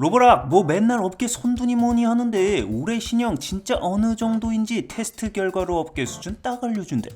로보락 뭐 맨날 업계 손두니 뭐니 하는데 올해 신형 진짜 어느 정도인지 테스트 결과로 업계 수준 딱 알려준대.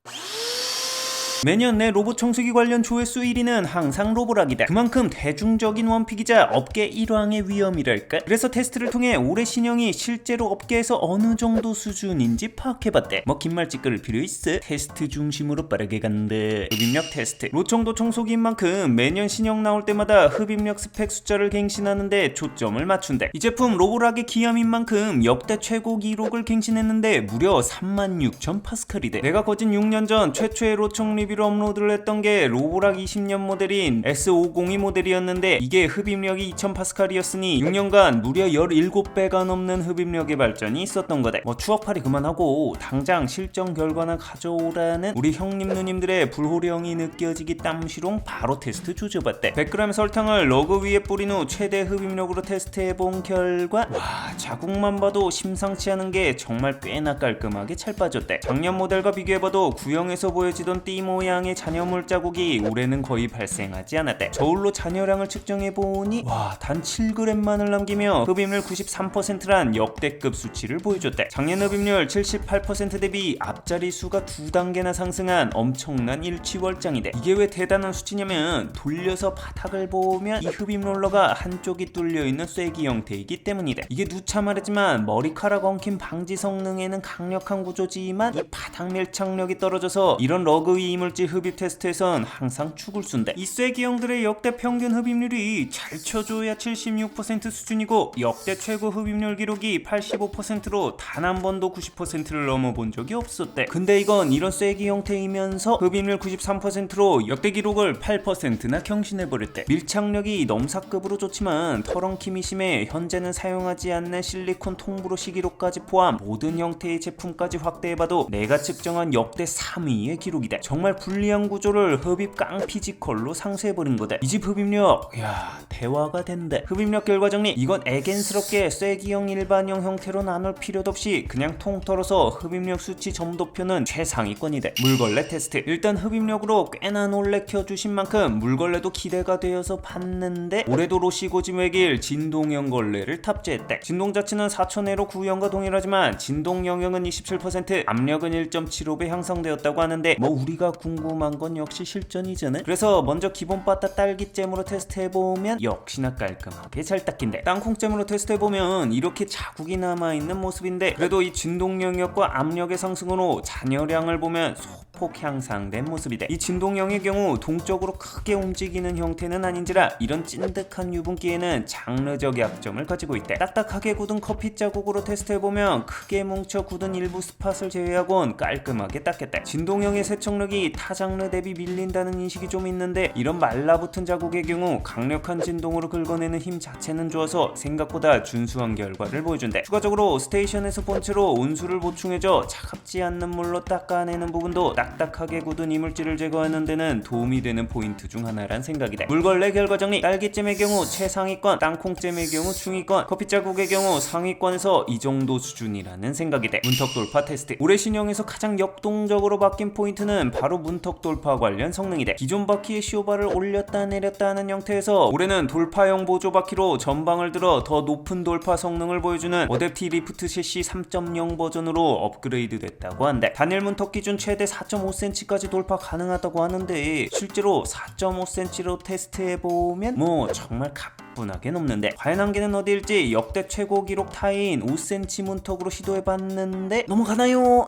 매년 내 로봇 청소기 관련 조회수 1위는 항상 로보락이다. 그만큼 대중적인 원픽이자 업계 일왕의 위험이랄까. 그래서 테스트를 통해 올해 신형이 실제로 업계에서 어느 정도 수준인지 파악해봤대. 뭐 긴 말 찌끄를 필요 있어. 테스트 중심으로 빠르게 간대. 흡입력 테스트. 로청도 청소기인 만큼 매년 신형 나올 때마다 흡입력 스펙 숫자를 갱신하는데 초점을 맞춘대. 이 제품 로보락의 기함인 만큼 역대 최고 기록을 갱신했는데 무려 36,000파스칼이대. 내가 거진 6년 전 최초의 로청 리뷰로 업로드를 했던 게 로보락 20년 모델인 S502 모델이었는데 이게 흡입력이 2000파스칼이었으니 6년간 무려 17배가 넘는 흡입력의 발전이 있었던 거다. 뭐 추억팔이 그만하고 당장 실전 결과나 가져오라는 우리 형님 누님들의 불호령이 느껴지기 땀시롱 바로 테스트 조져봤대. 100g 설탕을 러그 위에 뿌린 후 최대 흡입력으로 테스트해본 결과 와, 자국만 봐도 심상치 않은 게 정말 꽤나 깔끔하게 잘 빠졌대. 작년 모델과 비교해봐도 구형에서 보여지던 띠 모양의 잔여물 자국이 올해는 거의 발생하지 않았대. 저울로 잔여량을 측정해보니 와, 단 7g만을 남기며 흡입률 93%란 역대급 수치를 보여줬대. 작년 흡입률 78% 대비 앞자리 수가 2단계나 상승한 엄청난 일취월장이대. 이게 왜 대단한 수치냐면 돌려서 바닥을 보면 이 흡입 롤러가 한쪽이 뚫려있는 쐐기 형태이기 때문이대. 이게 누차 말했지만 머리카락 엉킴 방지 성능에는 강력한 구조지만 이 바닥 밀착력이 떨어져서 이런 러그 위 이물질 흡입 테스트에선 항상 죽을 순대. 이 쐐기형들의 역대 평균 흡입률이 잘 쳐줘야 76% 수준이고 역대 최고 흡입률 기록이 85%로 단 한 번도 90%를 넘어본 적이 없었대. 근데 이건 이런 쐐기 형태이면서 흡입률 93%로 역대 기록을 8%나 경신해버렸대. 밀착력이 넘사급으로 좋지만 털엉킴이 심해 현재는 사용하지 않는 실리콘 통브러시 기록까지 포함 모든 형태의 제품까지 확대해봐도 내가 측정한 역대 3위의 기록이다. 정말 불리한 구조를 흡입 깡 피지컬로 상쇄해버린 거다. 이 집 흡입력 야 대화가 된대. 흡입력 결과 정리. 이건 애견스럽게 쐐기형 일반형 형태로 나눌 필요도 없이 그냥 통털어서 흡입력 수치 점도표는 최상위권이다. 물걸레 테스트. 일단 흡입력으로 꽤나 놀래켜주신 만큼 물걸레도 기대가 되어서 봤는데 올해도 로시고짐 외길 진동형 걸레를 탑재했대. 진동 자체는 4,000회로 구형과 동일하지만 진동 영역은 27%, 압력은 1.75배 향상되었다고 하는데 뭐 우리가 궁금한 건 역시 실전이잖아. 그래서 먼저 기본 바타 딸기잼으로 테스트해보면 역시나 깔끔하게 잘 닦인대. 땅콩잼으로 테스트해보면 이렇게 자국이 남아있는 모습인데 그래도 이 진동 영역과 압력의 상승으로 잔여량을 보면 소폭 향상된 모습이다. 이 진동형의 경우 동적으로 크게 움직이는 형태는 아닌지라 이런 찐득한 유분기에는 장르적 약점을 가지고 있대. 딱딱하게 굳은 커피 자국으로 테스트해보면 크게 뭉쳐 굳은 일부 스팟을 제외하곤 깔끔하게 닦였다. 진동형의 세척력이 타 장르 대비 밀린다는 인식이 좀 있는데 이런 말라붙은 자국의 경우 강력한 진동으로 긁어내는 힘 자체는 좋아서 생각보다 준수한 결과를 보여준대. 추가적으로 스테이션에서 본체로 온수를 보충해줘 차갑지 않는 물로 닦아내는 부분도 딱딱하게 굳은 이물질을 제거하는 데는 도움이 되는 포인트 중 하나란 생각이다. 물걸레 결과 정리. 딸기잼의 경우 최상위권, 땅콩잼의 경우 중위권, 커피 자국의 경우 상위권에서 이 정도 수준이라는 생각이다. 문턱 돌파 테스트. 올해 신형에서 가장 역동적으로 바뀐 포인트는 바로 문턱 돌파 관련 성능이다. 기존 바퀴에 쇼바를 올렸다 내렸다 하는 형태에서 올해는 돌파형 보조 바퀴로 전방을 들어 더 높은 돌파 성능을 보여주는 어댑티 리프트 셰시 3.0 버전으로 업그레이드 됐다고 한다. 단일 문턱 기준 최대 4.5cm까지 돌파 가능하다고 하는데 실제로 4.5cm로 테스트해보면 뭐 정말 가뿐하게 넘는데 과연 한계는 어디일지 역대 최고 기록 타인 5cm 문턱으로 시도해봤는데 넘어가나요?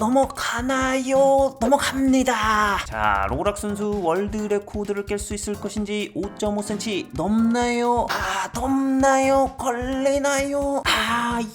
넘어갑니다. 자, 로보락 선수 월드 레코드를 깰 수 있을 것인지 5.5cm 넘나요? 넘나요? 걸리나요?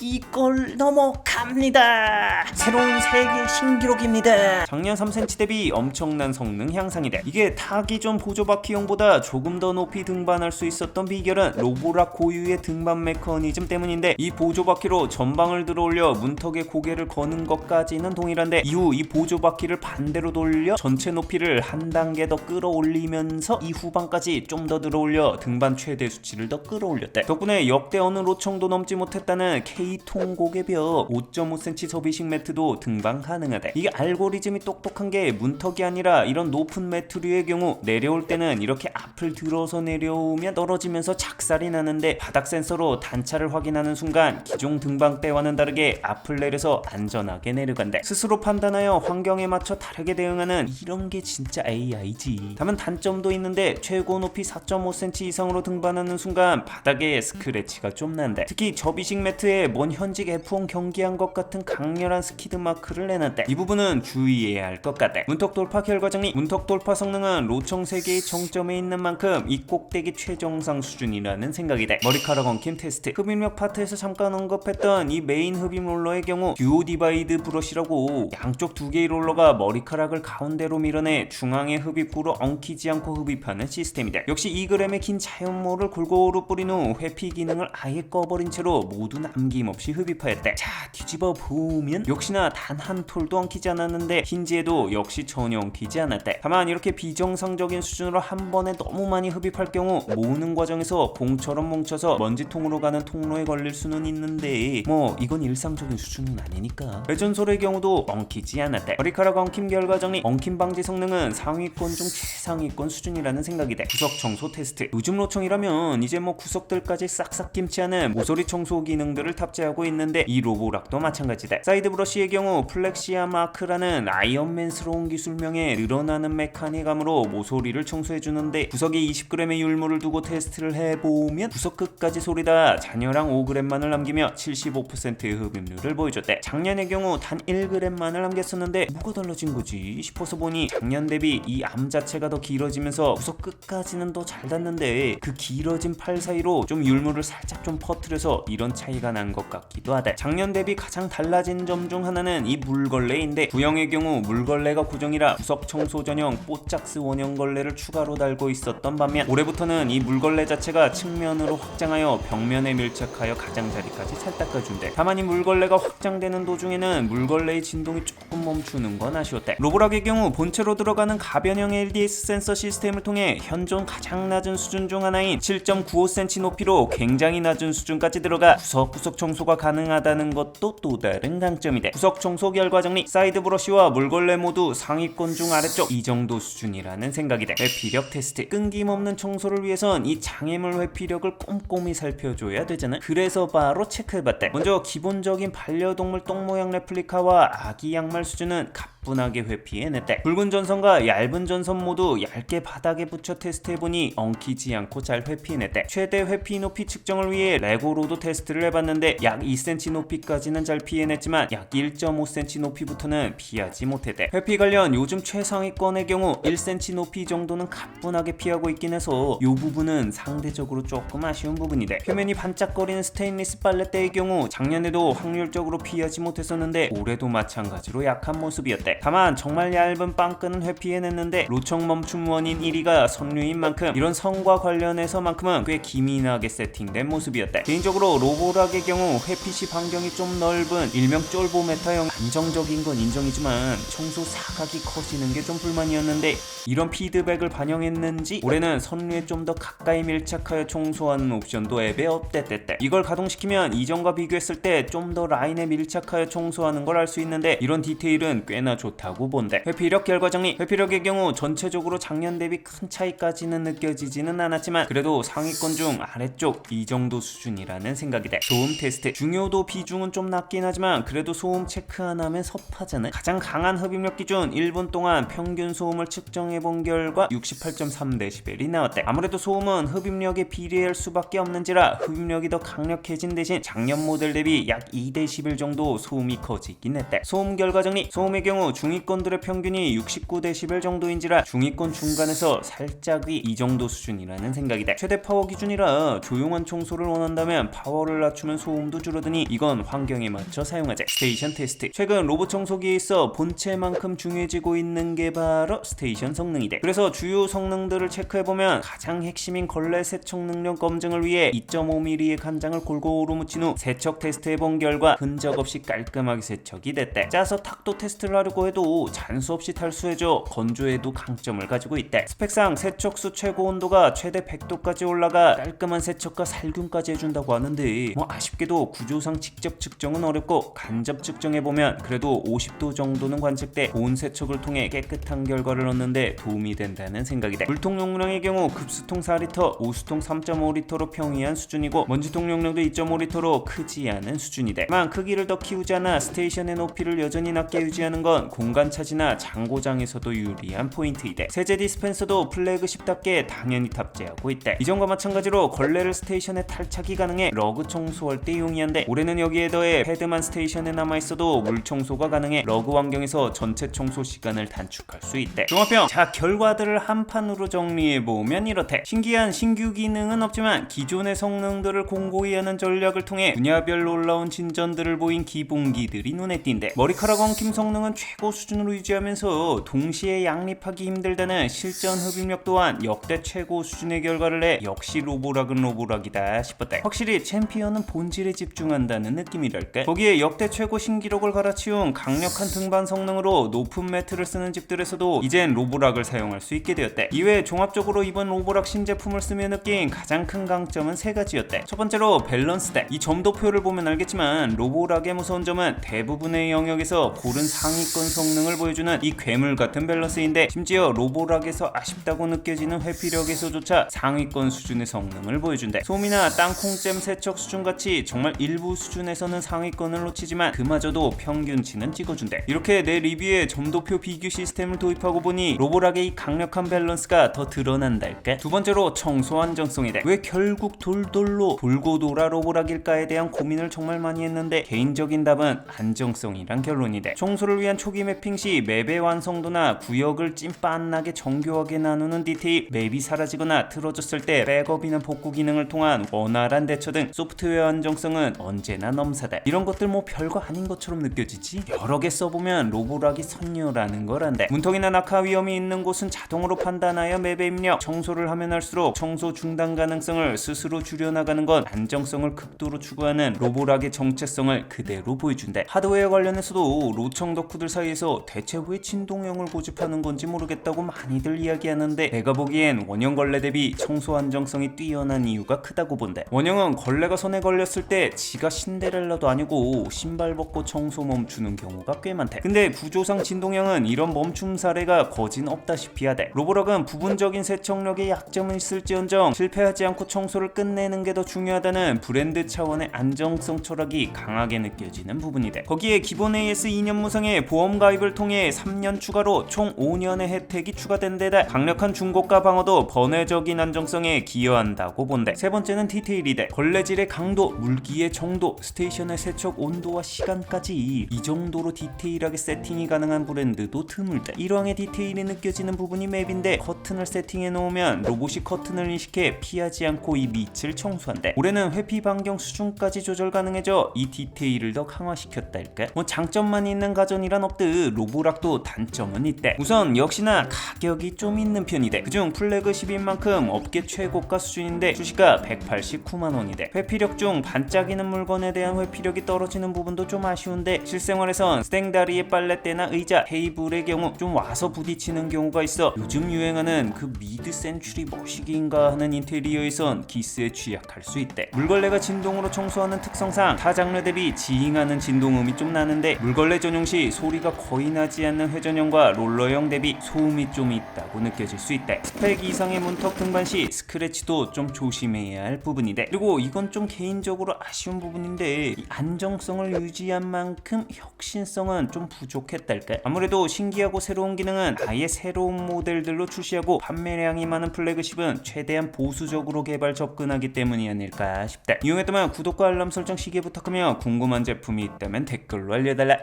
이걸 넘어갑니다. 새로운 세계 신기록입니다. 작년 3cm 대비 엄청난 성능 향상이다. 이게 타 기존 보조바퀴형보다 조금 더 높이 등반할 수 있었던 비결은 로보락 고유의 등반 메커니즘 때문인데 이 보조바퀴로 전방을 들어올려 문턱에 고개를 거는 것까지는 동일한데 이후 이 보조바퀴를 반대로 돌려 전체 높이를 한 단계 더 끌어올리면서 이 후방까지 좀 더 들어올려 등반 최대 수치를 더 끌어올렸대. 덕분에 역대 어느 로청도 넘지 못했다는 K통곡의 벽 5.5cm 서비식 매트도 등반 가능하대. 이게 알고리즘이 똑똑한 게 문턱이 아니라 이런 높은 매트류의 경우 내려올 때는 이렇게 앞을 들어서 내려오면 떨어지면서 작살이 소리까지 나는데 바닥 센서로 단차를 확인하는 순간 기존 등방대와는 다르게 앞을 내려서 안전하게 내려간대. 스스로 판단하여 환경에 맞춰 다르게 대응하는 이런 게 진짜 AI지. 다만 단점도 있는데 최고 높이 4.5cm 이상으로 등반하는 순간 바닥에 스크래치가 좀 난대. 특히 접이식 매트에 먼 현직 F1 경기한 것 같은 강렬한 스키드 마크를 내놨대. 이 부분은 주의해야 할 것 같대. 문턱 돌파 결과 정리. 문턱 돌파 성능은 로청 3개의 정점에 있는 만큼 이 꼭대기 최정상 수준이라는 생각이 돼. 머리카락 엉킴 테스트. 흡입력 파트에서 잠깐 언급했던 이 메인 흡입 롤러의 경우 듀오 디바이드 브러쉬라고 양쪽 두 개의 롤러가 머리카락을 가운데로 밀어내 중앙의 흡입구로 엉키지 않고 흡입하는 시스템이다. 역시 2g의 긴 자연모를 골고루 뿌린 후 회피 기능을 아예 꺼버린 채로 모두 남김없이 흡입하였대. 자, 뒤집어 보면 역시나 단 한 톨도 엉키지 않았는데 힌지에도 역시 전혀 엉키지 않았대. 다만 이렇게 비정상적인 수준으로 한 번에 너무 많이 흡입할 경우 모으는 과정에서 봉처럼 뭉쳐서 먼지통으로 가는 통로에 걸릴 수는 있는데 뭐 이건 일상적인 수준은 아니니까. 회전솔의 경우도 엉키지 않았대. 머리카락 엉킴 결과 정리. 엉킴 방지 성능은 상위권 중 최상위권 수준이라는 생각이 돼. 구석 청소 테스트. 요즘 로청이라면 이제 뭐 구석들까지 싹싹 김치하는 모서리 청소 기능들을 탑재하고 있는데 이 로보락도 마찬가지다. 사이드 브러쉬의 경우 플렉시아 마크라는 아이언맨스러운 기술명의 늘어나는 메카니감으로 모서리를 청소해주는데 구석에 20g의 율무를 두고 테스트를 해보면 구석 끝까지 소리다 잔여량 5g만을 남기며 75%의 흡입률을 보여줬대. 작년의 경우 단 1g만을 남겼었는데 뭐가 달라진 거지 싶어서 보니 작년 대비 이 암 자체가 더 길어지면서 구석 끝까지는 더 잘 닿는데 그 길어진 팔 사이로 좀 율무를 살짝 좀 퍼뜨려서 이런 차이가 난 것 같기도 하다. 작년 대비 가장 달라진 점 중 하나는 이 물걸레인데 구형의 경우 물걸레가 고정이라 구석 청소 전용 뽀짝스 원형 걸레를 추가로 달고 있었던 반면 올해부터는 이 물걸레 자체가 측면으로 확장하여 벽면에 밀착하여 가장자리까지 잘 닦아준대. 다만 이 물걸레가 확장되는 도중에는 물걸레의 진동이 조금 멈추는 건 아쉬웠대. 로보락의 경우 본체로 들어가는 가변형 LDS 센서 시스템을 통해 현존 가장 낮은 수준 중 하나인 7.95cm 높이로 굉장히 낮은 수준까지 들어가 구석구석 청소가 가능하다는 것도 또 다른 강점이다. 구석 청소 결과 정리. 사이드 브러쉬와 물걸레 모두 상위권 중 아래쪽 이 정도 수준이라는 생각이다. 회피력 테스트. 끊김없는 청소를 위해선 이 장애물 회피력을 꼼꼼히 살펴줘야 되잖아. 그래서 바로 체크해봤다. 먼저 기본적인 반려동물 똥 모양 레플리카와 아기 양말 수준은 가뿐하게 회피해냈대. 굵은 전선과 얇은 전선 모두 얇게 바닥에 붙여 테스트해보니 엉키지 않고 잘 회피해냈대. 최대 회피 높이 측정을 위해 레고로도 테스트를 해봤는데 약 2cm 높이까지는 잘 피해냈지만 약 1.5cm 높이부터는 피하지 못했대. 회피 관련 요즘 최상위권의 경우 1cm 높이 정도는 가뿐하게 피하고 있긴 해서 이 부분은 상대적으로 조금 아쉬운 부분이래. 표면이 반짝거리는 스테인리스 빨랫대의 경우 작년에도 확률적으로 피하지 못했었는데 올해도 마찬가지로 약한 모습이었대. 다만 정말 얇은 빵끈은 회피해냈는데 로청 멈춤 원인 1위가 선류인 만큼 이런 선과 관련해서만큼은 꽤 기민하게 세팅된 모습이었대. 개인적으로 로보락의 경우 회피시 반경이 좀 넓은 일명 쫄보 메타형 안정적인 건 인정이지만 청소 사각이 커지는 게 좀 불만이었는데 이런 피드백을 반영했는지 올해는 선류에 좀 더 가까이 밀착하여 청소하는 옵션도 앱에 업데이트됐대. 이걸 가동시키면 이전과 비교했을 때 좀 더 라인에 밀착하여 청소하는 걸 알 수 있는데 이런 디테일은 꽤나 좋다고 본대. 회피력 결과 정리. 회피력의 경우 전체적으로 작년 대비 큰 차이까지는 느껴지지는 않았지만 그래도 상위권 중 아래쪽 이 정도 수준이라는 생각이다. 소음 테스트. 중요도 비중은 좀 낮긴 하지만 그래도 소음 체크 안 하면 섭하잖아. 가장 강한 흡입력 기준 1분 동안 평균 소음을 측정해본 결과 68.3dB이 나왔대. 아무래도 소음은 흡입력에 비례할 수밖에 없는지라 흡입력이 더 강력해진 대신 작년 모델 대비 약 2dB 정도 소음이 커지긴 했대. 소음 결과 정리. 소음의 경우 중위권들의 평균이 69dB 정도인지라 중위권 중간에서 살짝 위 이 정도 수준이라는 생각이다. 최대 파워 기준이라 조용한 청소를 원한다면 파워를 낮추면 소음도 줄어드니 이건 환경에 맞춰 사용하자. 스테이션 테스트. 최근 로봇 청소기에 있어 본체만큼 중요해지고 있는 게 바로 스테이션 성능이다. 그래서 주요 성능들을 체크해보면 가장 핵심인 걸레 세척 능력 검증을 위해 2.5mm의 간장을 골고루 묻힌 후 세척 테스트해본 결과 흔적 없이 깔끔하게 세척이 됐대. 짜서 탁도 테스트를 하려고 타려고 해도 잔수 없이 탈수해져 건조에도 강점을 가지고 있대. 스펙상 세척수 최고 온도가 최대 100도까지 올라가 깔끔한 세척과 살균까지 해준다고 하는데 아쉽게도 구조상 직접 측정은 어렵고 간접 측정해보면 그래도 50도 정도는 관측돼 보온 세척을 통해 깨끗한 결과를 얻는데 도움이 된다는 생각이 돼. 물통 용량의 경우 급수통 4리터, 오수통 3.5리터로 평이한 수준이고 먼지통 용량도 2.5리터로 크지 않은 수준이대. 다만 크기를 더 키우지 않아 스테이션의 높이를 여전히 낮게 유지하는 건 공간 차지나 장고장에서도 유리한 포인트이대. 세제 디스펜서도 플래그십답게 당연히 탑재하고 있대. 이전과 마찬가지로 걸레를 스테이션에 탈착이 가능해 러그 청소할 때 용이한데 올해는 여기에 더해 패드만 스테이션에 남아있어도 물 청소가 가능해 러그 환경에서 전체 청소 시간을 단축할 수 있대. 종합평. 자, 결과들을 한 판으로 정리해보면 이렇대. 신기한 신규 기능은 없지만 기존의 성능들을 공고히 하는 전략을 통해 분야별로 올라온 진전들을 보인 기본기들이 눈에 띈대. 머리카락 엉킴 성능은 최고 수준으로 유지하면서 동시에 양립하기 힘들다는 실전 흡입력 또한 역대 최고 수준의 결과를 내 역시 로보락은 로보락이다 싶었대. 확실히 챔피언은 본질에 집중한다는 느낌이랄까. 거기에 역대 최고 신기록을 갈아치운 강력한 등반 성능으로 높은 매트를 쓰는 집들에서도 이젠 로보락을 사용할 수 있게 되었대. 이외에 종합적으로 이번 로보락 신제품을 쓰며 느낀 가장 큰 강점은 세 가지였대. 첫 번째로 밸런스대. 이 점도표를 보면 알겠지만 로보락의 무서운 점은 대부분의 영역에서 고른 상위권 성능을 보여주는 이 괴물 같은 밸런스인데 심지어 로보락에서 아쉽다고 느껴지는 회피력에서조차 상위권 수준의 성능을 보여준대. 솜이나 땅콩잼 세척 수준같이 정말 일부 수준에서는 상위권을 놓치지만 그마저도 평균치는 찍어준대. 이렇게 내 리뷰에 점도표 비교 시스템을 도입하고 보니 로보락의 이 강력한 밸런스가 더 드러난달까. 두 번째로 청소 안정성이래. 왜 결국 돌돌로 돌고 돌아 로보락일까에 대한 고민을 정말 많이 했는데 개인적인 답은 안정성이란 결론이래. 청소를 위한 초기 매핑 시 맵의 완성도나 구역을 찐빤나게 정교하게 나누는 디테일, 맵이 사라지거나 틀어졌을 때 백업이나 복구 기능을 통한 원활한 대처 등 소프트웨어 안정성은 언제나 넘사다. 이런 것들 별거 아닌 것처럼 느껴지지? 여러 개 써보면 로보락이 선녀라는 거란데. 문턱이나 낙하 위험이 있는 곳은 자동으로 판단하여 맵에 입력, 청소를 하면 할수록 청소 중단 가능성을 스스로 줄여나가는 건 안정성을 극도로 추구하는 로보락의 정체성을 그대로 보여준대. 하드웨어 관련해서도 로청 덕후들 사이에서 대체 왜 진동형을 고집하는 건지 모르겠다고 많이들 이야기하는데 내가 보기엔 원형 걸레 대비 청소 안정성이 뛰어난 이유가 크다고 본대. 원형은 걸레가 손에 걸렸을 때 지가 신데렐라도 아니고 신발 벗고 청소 멈추는 경우가 꽤 많대. 근데 구조상 진동형은 이런 멈춤 사례가 거진 없다시피 하대. 로보락은 부분적인 세척력에 약점은 있을지언정 실패하지 않고 청소를 끝내는 게 더 중요하다는 브랜드 차원의 안정성 철학이 강하게 느껴지는 부분이래. 거기에 기본 AS 2년 무상의 보험 가입을 통해 3년 추가로 총 5년의 혜택이 추가된 데다 강력한 중고가 방어도 번외적인 안정성에 기여한다고 본대. 세 번째는 디테일이래. 걸레질의 강도, 물기의 정도, 스테이션의 세척 온도와 시간까지 이 정도로 디테일하게 세팅이 가능한 브랜드도 드물대. 일왕의 디테일이 느껴지는 부분이 맵인데 커튼을 세팅해 놓으면 로봇이 커튼을 인식해 피하지 않고 이 밑을 청소한대. 올해는 회피 반경 수준까지 조절 가능해져 이 디테일을 더 강화시켰달까. 장점만 있는 가전이란 없듯 로보락도 단점은 있대. 우선 역시나 가격이 좀 있는 편이대. 그중 플래그십인 만큼 업계 최고가 수준인데 출시가 189만원이대. 회피력 중 반짝이는 물건에 대한 회피력이 떨어지는 부분도 좀 아쉬운데 실생활에선 스탱다리의 빨랫대나 의자, 테이블의 경우 좀 와서 부딪히는 경우가 있어 요즘 유행하는 그 미드 센츄리 머시기인가 하는 인테리어에선 기스에 취약할 수 있대. 물걸레가 진동으로 청소하는 특성상 타 장르 대비 지잉하는 진동음이 좀 나는데 물걸레 전용 시 소리가 거의 나지 않는 회전형과 롤러형 대비 소음이 좀 있다고 느껴질 수 있대. 스펙 이상의 문턱 등반 시 스크래치도 좀 조심해야 할 부분이대. 그리고 이건 좀 개인적으로 아쉬운 부분인데 이 안정성을 유지한 만큼 혁신성은 좀 부족했달까. 아무래도 신기하고 새로운 기능은 아예 새로운 모델들로 출시하고 판매량이 많은 플래그십은 최대한 보수적으로 개발 접근하기 때문이 아닐까 싶다. 이용했다면 구독과 알람 설정 시계 부탁하며 궁금한 제품이 있다면 댓글로 알려달라.